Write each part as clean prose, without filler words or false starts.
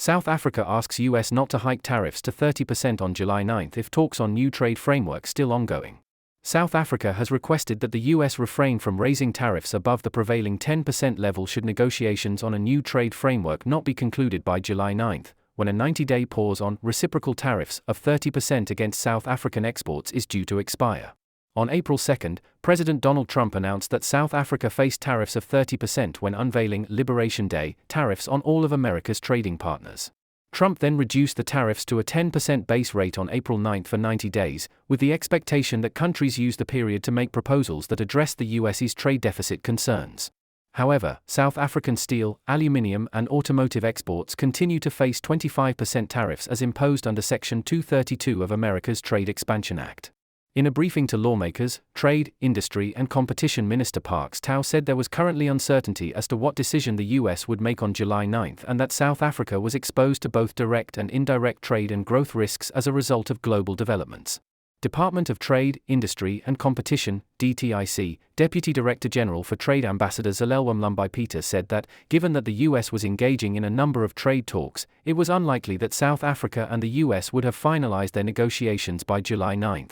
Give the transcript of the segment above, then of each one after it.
South Africa asks US not to hike tariffs to 30% on July 9 if talks on new trade framework still ongoing. South Africa has requested that the US refrain from raising tariffs above the prevailing 10% level should negotiations on a new trade framework not be concluded by July 9, when a 90-day pause on reciprocal tariffs of 30% against South African exports is due to expire. On April 2, President Donald Trump announced that South Africa faced tariffs of 30% when unveiling Liberation Day tariffs on all of America's trading partners. Trump then reduced the tariffs to a 10% base rate on April 9 for 90 days, with the expectation that countries use the period to make proposals that address the US's trade deficit concerns. However, South African steel, aluminium, and automotive exports continue to face 25% tariffs as imposed under Section 232 of America's Trade Expansion Act. In a briefing to lawmakers, Trade, Industry and Competition Minister Parks Tau said there was currently uncertainty as to what decision the US would make on July 9 and that South Africa was exposed to both direct and indirect trade and growth risks as a result of global developments. Department of Trade, Industry and Competition, DTIC, Deputy Director General for Trade Ambassador Zalelwa Mlumbai-Peter said that, given that the US was engaging in a number of trade talks, it was unlikely that South Africa and the US would have finalized their negotiations by July 9.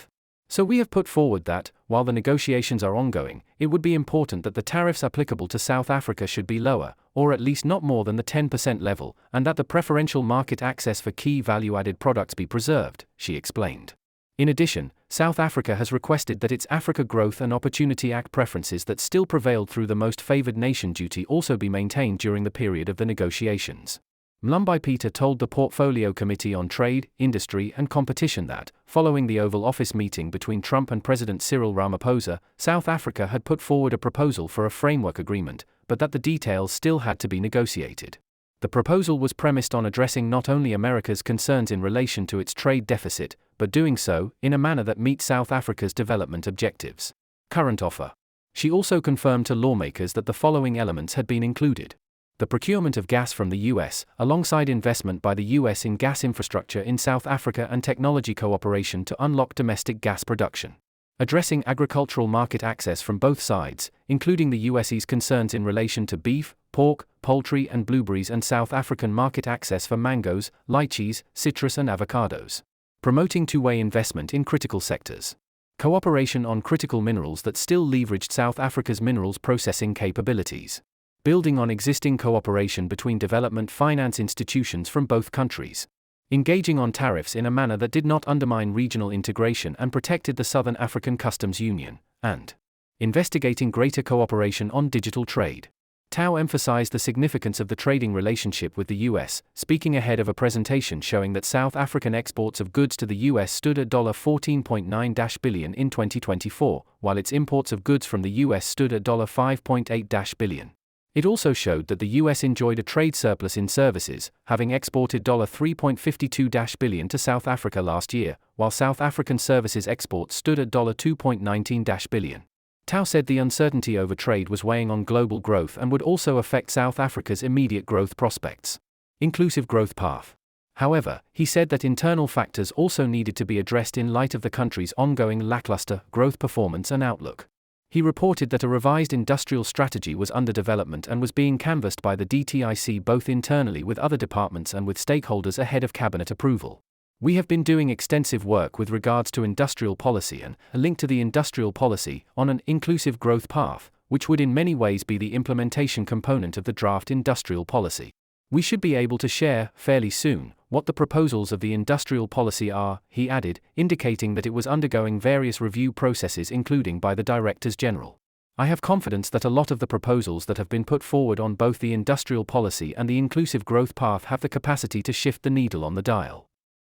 So we have put forward that, while the negotiations are ongoing, it would be important that the tariffs applicable to South Africa should be lower, or at least not more than the 10% level, and that the preferential market access for key value-added products be preserved, she explained. In addition, South Africa has requested that its Africa Growth and Opportunity Act preferences that still prevailed through the Most Favored Nation duty also be maintained during the period of the negotiations. Mlumbai-Peter told the Portfolio Committee on Trade, Industry and Competition that, following the Oval Office meeting between Trump and President Cyril Ramaphosa, South Africa had put forward a proposal for a framework agreement, but that the details still had to be negotiated. The proposal was premised on addressing not only America's concerns in relation to its trade deficit, but doing so in a manner that meets South Africa's development objectives. Current offer. She also confirmed to lawmakers that the following elements had been included: the procurement of gas from the US, alongside investment by the US in gas infrastructure in South Africa and technology cooperation to unlock domestic gas production. Addressing agricultural market access from both sides, including the US's concerns in relation to beef, pork, poultry and blueberries, and South African market access for mangoes, lychees, citrus and avocados. Promoting two-way investment in critical sectors. Cooperation on critical minerals that still leveraged South Africa's minerals processing capabilities. Building on existing cooperation between development finance institutions from both countries. Engaging on tariffs in a manner that did not undermine regional integration and protected the Southern African Customs Union, and investigating greater cooperation on digital trade. Tau emphasized the significance of the trading relationship with the US, speaking ahead of a presentation showing that South African exports of goods to the US stood at $14.9 billion in 2024, while its imports of goods from the US stood at $5.8 billion. It also showed that the US enjoyed a trade surplus in services, having exported $3.52 billion to South Africa last year, while South African services exports stood at $2.19 billion. Tau said the uncertainty over trade was weighing on global growth and would also affect South Africa's immediate growth prospects. Inclusive growth path. However, he said that internal factors also needed to be addressed in light of the country's ongoing lackluster growth performance and outlook. He reported that a revised industrial strategy was under development and was being canvassed by the DTIC both internally with other departments and with stakeholders ahead of cabinet approval. We have been doing extensive work with regards to industrial policy and a link to the industrial policy on an inclusive growth path, which would in many ways be the implementation component of the draft industrial policy. We should be able to share, fairly soon, what the proposals of the industrial policy are, he added, indicating that it was undergoing various review processes including by the Directors General. I have confidence that a lot of the proposals that have been put forward on both the industrial policy and the inclusive growth path have the capacity to shift the needle on the dial.